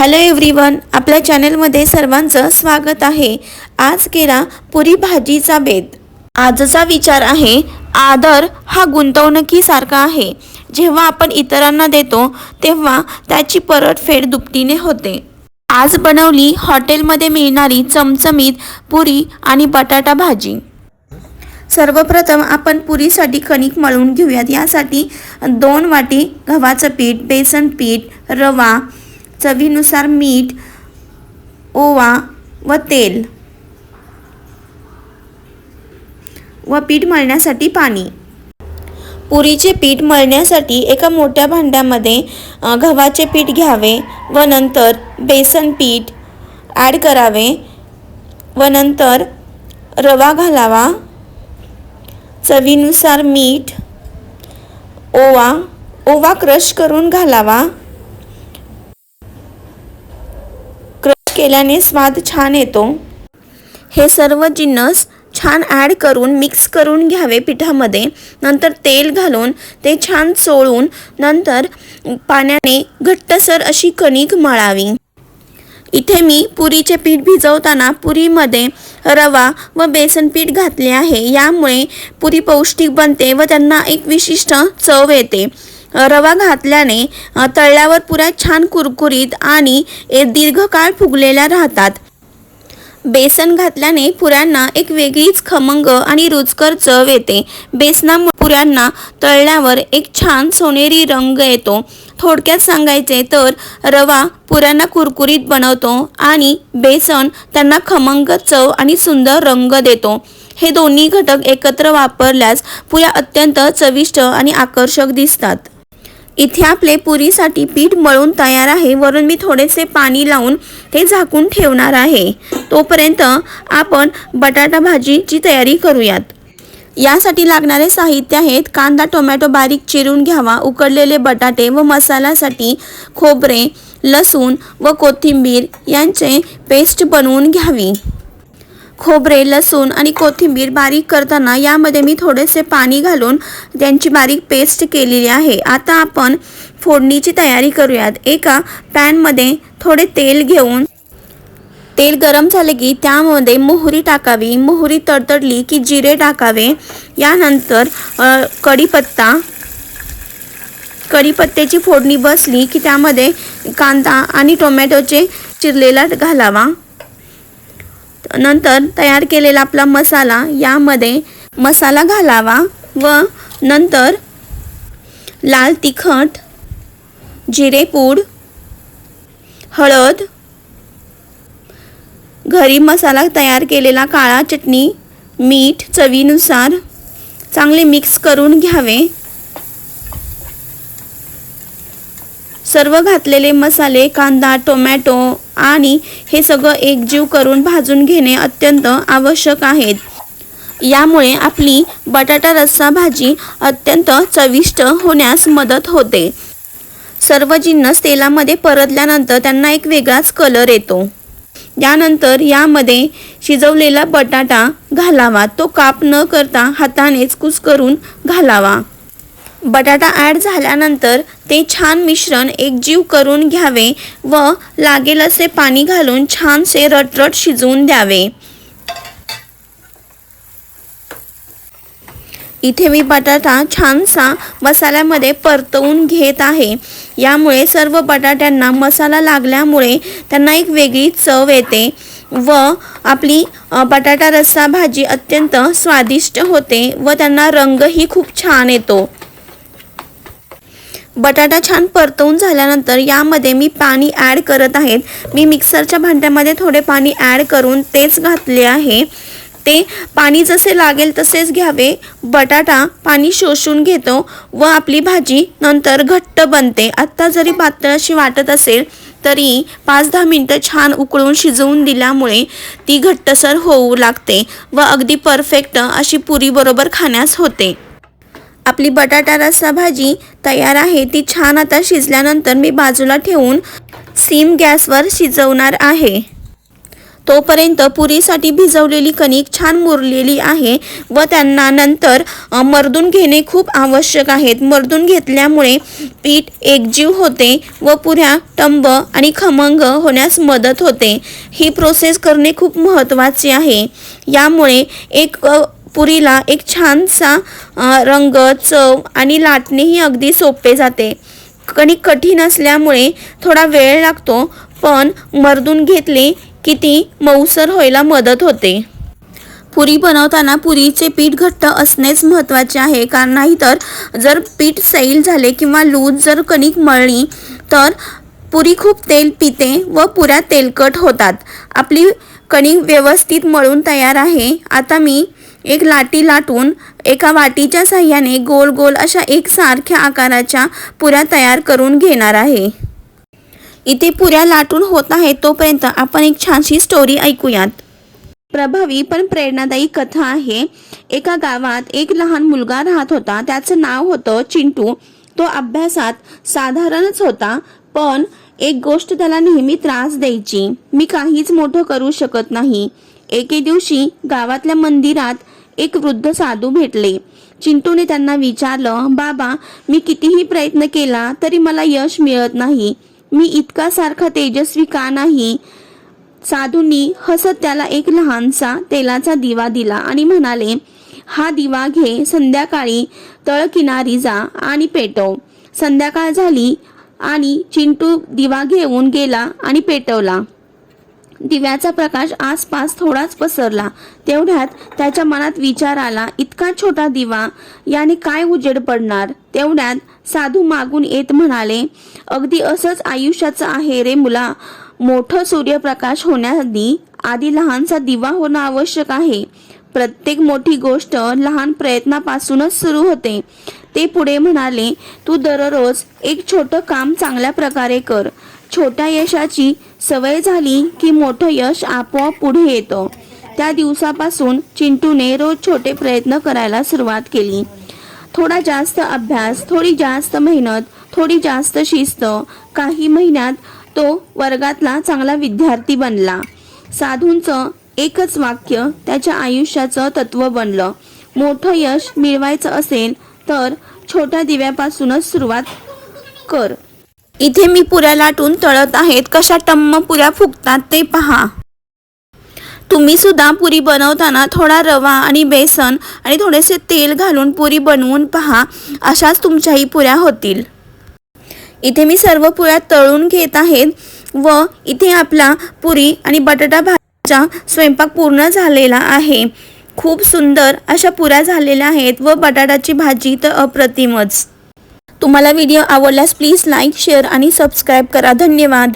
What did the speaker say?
Hello everyone, आपल्या चॅनलमध्ये सर्वांचं स्वागत आहे। आज केला पुरी भाजीचा बेत। आजचा विचार आहे, आदर हा गुंतवणुकीसारखा आहे। जेव्हा आपण इतरांना देतो तेव्हा त्याची परतफेड दुपटीने होते। आज बनवली हॉटेलमध्ये मिळणारी चमचमीत पुरी आणि बटाटा भाजी। सर्वप्रथम आपण पुरीसाठी कणिक मळून घेऊयात। यासाठी 2 वाटी गव्हाचं पीठ, बेसन पीठ, रवा, चवीनुसार मीठ, ओवा व तेल व पीठ मळण्यासाठी पाणी। पुरीचे पीठ मळण्यासाठी एका मोठ्या भांड्यामध्ये गव्हाचे पीठ घ्यावे व नंतर बेसन पीठ ॲड करावे व नंतर रवा घालावा, चवीनुसार मीठ, ओवा क्रश करून घालावा। क्रश केल्याने स्वाद छान येतो। हे सर्व जिन्नस छान ॲड करून मिक्स करून घ्यावे पिठामध्ये। नंतर तेल घालून ते छान चोळून नंतर पाण्याने घट्टसर अशी कणिक मळावी। इथे मी पुरीचे पीठ भिजवताना पुरीमध्ये रवा व बेसन पीठ घातले आहे। यामुळे पुरी पौष्टिक बनते व त्यांना एक विशिष्ट चव येते। रवा घातल्याने तळल्यावर पुऱ्या छान कुरकुरीत आणि दीर्घकाळ फुगलेल्या राहतात। बेसन घातल्याने पुऱ्यांना एक वेगळीच खमंग आणि रुचकर चव येते। बेसनामुळे पुऱ्यांना तळल्यावर एक छान सोनेरी रंग येतो। थोडक्यात सांगायचे तर रवा पुऱ्यांना कुरकुरीत बनवतो आणि बेसन त्यांना खमंग चव आणि सुंदर रंग देतो। हे दोन्ही घटक एकत्र वापरल्यास पुऱ्या अत्यंत चविष्ट आणि आकर्षक दिसतात। इथे आपले पुरीसाठी पीठ मळून तयार आहे। वरून मी थोडेसे पाणी लावून ते झाकून ठेवणार आहे। तोपर्यंत आपण बटाटा भाजीची तयारी करूयात। यासाठी लागणारे साहित्य आहेत, कांदा टोमॅटो बारीक चिरून घ्यावा, उकडलेले बटाटे व मसाल्यासाठी खोबरे, लसूण व कोथिंबीर यांचे पेस्ट बनवून घ्यावी। खोबरे, लसूण आणि कोथिंबीर बारीक करताना यामध्ये मी थोडेसे पाणी घालून त्यांची बारीक पेस्ट केलेली आहे। आता आपण फोडणीची तयारी करूयात। एका पॅनमध्ये थोडे तेल घेऊन तेल गरम झाले की त्यामध्ये मोहरी टाकावी। मोहरी तडतडली की जिरे टाकावे। यानंतर कढीपत्त्याची फोडणी बसली की त्यामध्ये कांदा आणि टोमॅटोचे चिरलेला घालावा। नंतर तयार केलेला आपला मसाला यामध्ये मसाला घालावा व नंतर लाल तिखट, जिरेपूड, हळद, घरी मसाला तयार केलेला काळा चटणी, मीठ चवीनुसार चांगले मिक्स करून घ्यावे। सर्व घातलेले मसाले, कांदा, टोमॅटो आणि हे सगळं एकजीव करून भाजून घेणे अत्यंत आवश्यक आहे। यामुळे आपली बटाटा रस्सा भाजी अत्यंत चविष्ट होण्यास मदत होते। सर्व जिन्नस तेलामध्ये परतल्यानंतर त्यांना एक वेगळाच कलर येतो। यानंतर यामध्ये शिजवलेला बटाटा घालावा। तो काप न करता हातानेच कुस्करून घालावा। बटाटा ॲड झाल्यानंतर ते छान मिश्रण एकजीव करून घ्यावे व लागेल असे पाणी घालून छानसे रटरट शिजवून द्यावे। इथे मी बटाटा छानसा मसाल्यामध्ये परतवून घेत आहे। यामुळे सर्व बटाट्यांना मसाला लागल्यामुळे त्यांना एक वेगळी चव येते व आपली बटाटा रस्सा भाजी अत्यंत स्वादिष्ट होते व त्यांना रंगही खूप छान येतो। बटाटा छान परतवून झाल्यानंतर यामध्ये मी पाणी ॲड करत आहे। मी मिक्सरच्या भांड्यामध्ये थोडे पाणी ॲड करून तेच घातले आहे। ते पाणी जसे लागेल तसेच घ्यावे। बटाटा पाणी शोषून घेतो व आपली भाजी नंतर घट्ट बनते। आत्ता जरी पातळ अशी वाटत असेल तरी 5-10 मिनिटं छान उकळून शिजवून दिल्यामुळे ती घट्टसर होऊ लागते व अगदी परफेक्ट अशी पुरी बरोबर खाण्यास होते। आपली बटाटा रस्सा भाजी तयार आहे। ती छान आता शिजल्यानंतर मी बाजूला ठेवून सिम गॅसवर शिजवणार आहे। तोपर्यंत पुरीसाठी भिजवलेली कणिक छान मुरलेली आहे व त्यांना नंतर मर्दून घेणे खूप आवश्यक आहे. मर्दून घेतल्यामुळे पीठ एकजीव होते व पुऱ्या टंब आणि खमंग होण्यास मदत होते. ही प्रोसेस करणे खूप महत्त्वाचे आहे. यामुळे पुरीला एक छानसा रंग, चव आणि लाटणेही अगदी सोपे जाते. कणिक कठीण असल्यामुळे थोडा वेळ लागतो, पण मर्दून घेतले की ती मऊसर व्हायला मदत होते. पुरी बनवताना पुरीचे पीठ घट्ट असणेच महत्त्वाचे आहे, कारण नाहीतर जर पीठ सैल झाले किंवा लूज जर कणिक मळली तर पुरी खूप तेल पिते व पुऱ्या तेलकट होतात. आपली कणिक व्यवस्थित मळून तयार आहे. आता मी एक लाटी लाटून एका वाटीच्या साह्याने गोल गोल अशा एकसारख्या आकाराच्या पुऱ्या तयार करून घेणार आहे. इथे पुऱ्या लाटून होत आहेत तोपर्यंत आपण एक छानशी स्टोरी ऐकूयात. प्रभावी पण प्रेरणादायी कथा आहे. एका गावात एक लहान मुलगा राहत होता. त्याचं नाव होतं चिंटू. तो अभ्यासात साधारणच होता, पण एक गोष्ट त्याला नेहमी त्रास द्यायची. मी काहीच मोठं करू शकत नाही. एके दिवशी गावातल्या मंदिरात एक वृद्ध साधू भेटले. चिंटूने त्यांना विचारलं, बाबा, मी कितीही प्रयत्न केला तरी मला यश मिळत नाही. मी इतका सारखा तेजस्वी का नाही? साधूंनी हसत त्याला एक लहानसा तेलाचा दिवा दिला आणि म्हणाले, हा दिवा घे, संध्याकाळी तळकिनारी जा आणि पेटव. संध्याकाळ झाली आणि चिंटू दिवा घेऊन गेला आणि पेटवला. दिव्याचा प्रकाश आसपास थोडाच पसरला. तेवढ्यात त्याच्या मनात विचार आला, इतका छोटा दिवा, याने काय उजेड पडणार? तेवढ्यात साधू मागून येत म्हणाले, अगदी असंच आयुष्याचं आहे रे मुला. मोठं सूर्यप्रकाश होण्याआधी आधी लहानसा दिवा होणं आवश्यक आहे. प्रत्येक मोठी गोष्ट लहान प्रयत्नापासूनच सुरू होते. ते पुढे म्हणाले, तू दररोज एक छोटं काम चांगल्या प्रकारे कर. छोट्या यशाची सवय झाली की मोठं यश आपोआप पुढे येतं. त्या दिवसापासून चिंटूने रोज छोटे प्रयत्न करायला सुरुवात केली. थोडा जास्त अभ्यास, थोडी जास्त मेहनत, थोडी जास्त शिस्त. काही महिन्यात तो वर्गातला चांगला विद्यार्थी बनला. साधूंचं एकच वाक्य त्याच्या आयुष्याचं तत्व बनलं. मोठं यश मिळवायचं असेल तर छोट्या दिव्यापासूनच सुरुवात कर. इथे मी पुऱ्या लाटून तळत आहेत. कशा टम्म पुऱ्या फुगतात ते पहा. तुम्ही सुद्धा पुरी बनवताना थोडा रवा आणि बेसन आणि थोडेसे तेल घालून पुरी बनवून पहा. अशाच तुमच्याही पुऱ्या होतील. इथे मी सर्व पुऱ्या तळून घेत आहेत व इथे आपला पुरी आणि बटाटा भाजीचा स्वयंपाक पूर्ण झालेला आहे. खूप सुंदर अशा पुऱ्या झालेल्या आहेत व बटाट्याची भाजी तर अप्रतिमच. तुम्हाला व्हिडिओ आवडल्यास प्लीज लाईक, शेअर आणि सबस्क्राईब करा. धन्यवाद.